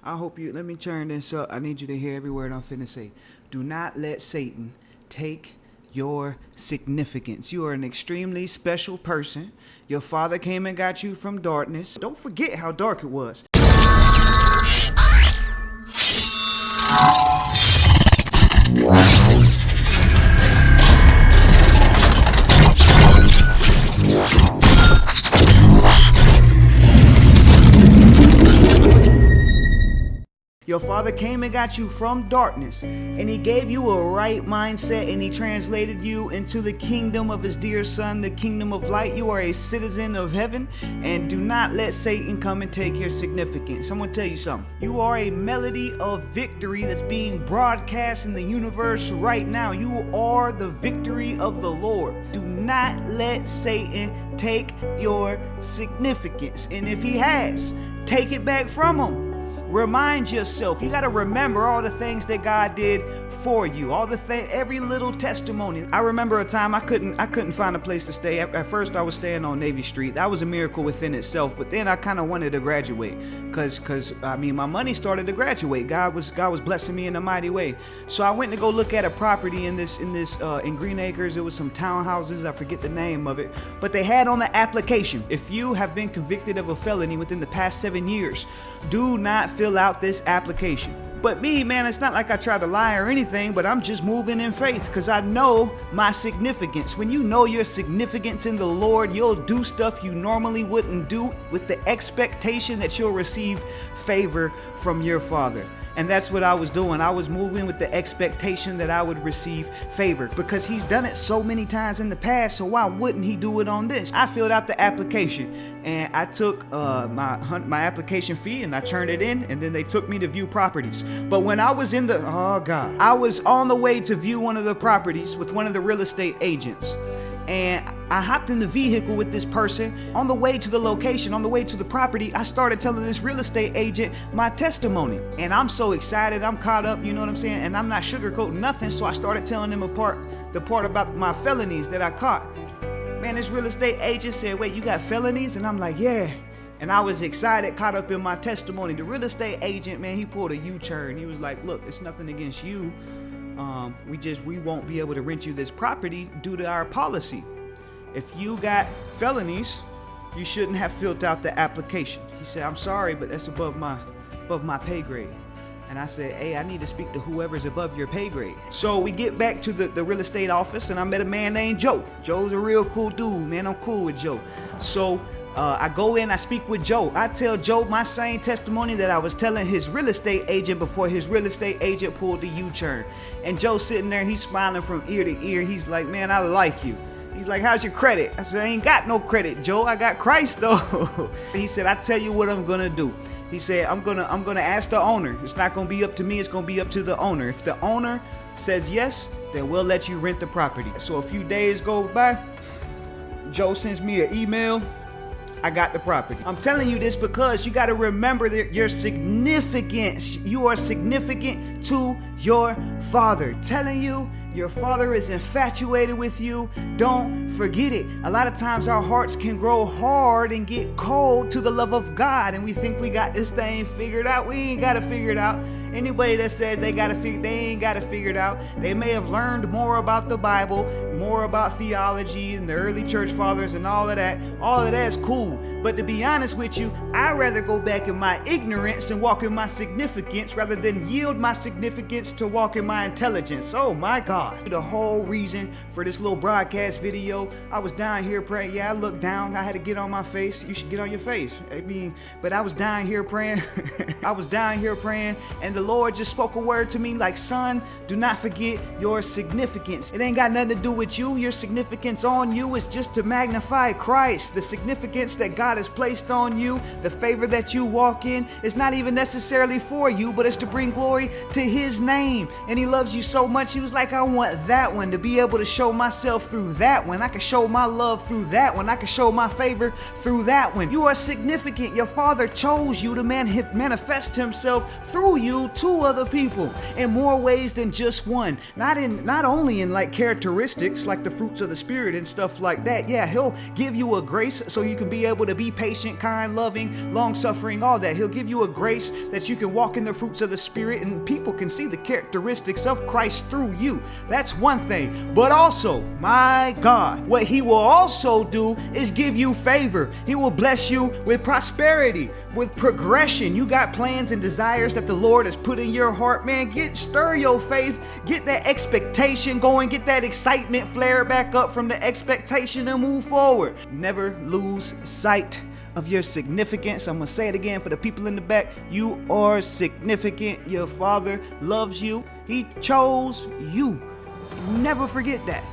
I hope you, let me turn this up. I need you to hear every word I'm finna say. Do not let Satan take your significance. You are an extremely special person. Your father came and got you from darkness. Don't forget how dark it was. Your father came and got you from darkness, and he gave you a right mindset, and he translated you into the kingdom of his dear son, the kingdom of light. You are a citizen of heaven, and do not let Satan come and take your significance. I'm going to tell you something. You are a melody of victory that's being broadcast in the universe right now. You are the victory of the Lord. Do not let Satan take your significance, and if he has, take it back from him. Remind yourself. You got to remember all the things that God did for you. Every little testimony. I remember a time I couldn't find a place to stay. At first I was staying on Navy Street. That was a miracle within itself. But then I kind of wanted to graduate because my money started to graduate. God was blessing me in a mighty way. So I went to go look at a property in Green Acres. It was some townhouses. I forget the name of it. But they had on the application, if you have been convicted of a felony within the past 7 years, do not fill out this application. But me, man, it's not like I try to lie or anything, but I'm just moving in faith because I know my significance. When you know your significance in the Lord, you'll do stuff you normally wouldn't do with the expectation that you'll receive favor from your Father. And that's what I was doing. I was moving with the expectation that I would receive favor because he's done it so many times in the past, so why wouldn't he do it on this? I filled out the application and I took my application fee and I turned it in, and then they took me to view properties. But when I was I was on the way to view one of the properties with one of the real estate agents. And I hopped in the vehicle with this person. On the way to the location, on the way to the property, I started telling this real estate agent my testimony. And I'm so excited, I'm caught up, you know what I'm saying? And I'm not sugarcoating nothing, so I started telling him the part about my felonies that I caught. Man, this real estate agent said, "Wait, you got felonies?" And I'm like, "Yeah." And I was excited, caught up in my testimony. The real estate agent, man, he pulled a U-turn. He was like, "Look, it's nothing against you. We won't be able to rent you this property due to our policy. If you got felonies, you shouldn't have filled out the application." He said, "I'm sorry, but that's above my pay grade." And I said, "Hey, I need to speak to whoever's above your pay grade." So we get back to the real estate office, and I met a man named Joe. Joe's a real cool dude, man. I'm cool with Joe. So I go in, I speak with Joe. I tell Joe my same testimony that I was telling his real estate agent before his real estate agent pulled the U-turn. And Joe sitting there, he's smiling from ear to ear. He's like, "Man, I like you." He's like, "How's your credit?" I said, "I ain't got no credit, Joe. I got Christ though." He said, "I tell you what I'm gonna do." He said, I'm gonna ask the owner. It's not gonna be up to me, it's gonna be up to the owner. If the owner says yes, then we'll let you rent the property. So a few days go by, Joe sends me an email. I got the property. I'm telling you this because you got to remember that your significance. You are significant to your Father. Telling you your Father is infatuated with you. Don't forget it. A lot of times our hearts can grow hard and get cold to the love of God, and we think we got this thing figured out. We ain't got to figure it out. Anybody that says they ain't got to figure it out. They may have learned more about the Bible, more about theology and the early church fathers and all of that. All of that's cool. But to be honest with you, I'd rather go back in my ignorance and walk in my significance rather than yield my significance to walk in my intelligence. Oh my God. The whole reason for this little broadcast video, I was down here praying. Yeah, I looked down. I had to get on my face. You should get on your face. But I was down here praying. I was down here praying, and the Lord just spoke a word to me like, "Son, do not forget your significance. It ain't got nothing to do with you. Your significance on you is just to magnify Christ. The significance that God has placed on you, the favor that you walk in, is not even necessarily for you, but it's to bring glory to His name. And He loves you so much, He was like, I want that one, to be able to show myself through that one. I can show my love through that one. I can show my favor through that one. You are significant. Your Father chose you to manifest Himself through you to other people in more ways than just one. Not only in like characteristics like the fruits of the Spirit and stuff like that. Yeah, he'll give you a grace so you can be able to be patient, kind, loving, long-suffering, all that. He'll give you a grace that you can walk in the fruits of the Spirit and people can see the characteristics of Christ through you. That's one thing. But also, my God, what he will also do is give you favor. He will bless you with prosperity, with progression. You got plans and desires that the Lord has put in your heart, man. Stir your faith, get that expectation going, get that excitement flare back up from the expectation and move forward. Never lose sight of your significance. I'm gonna say it again for the people in the back. You are significant. Your Father loves you. He chose you. Never forget that.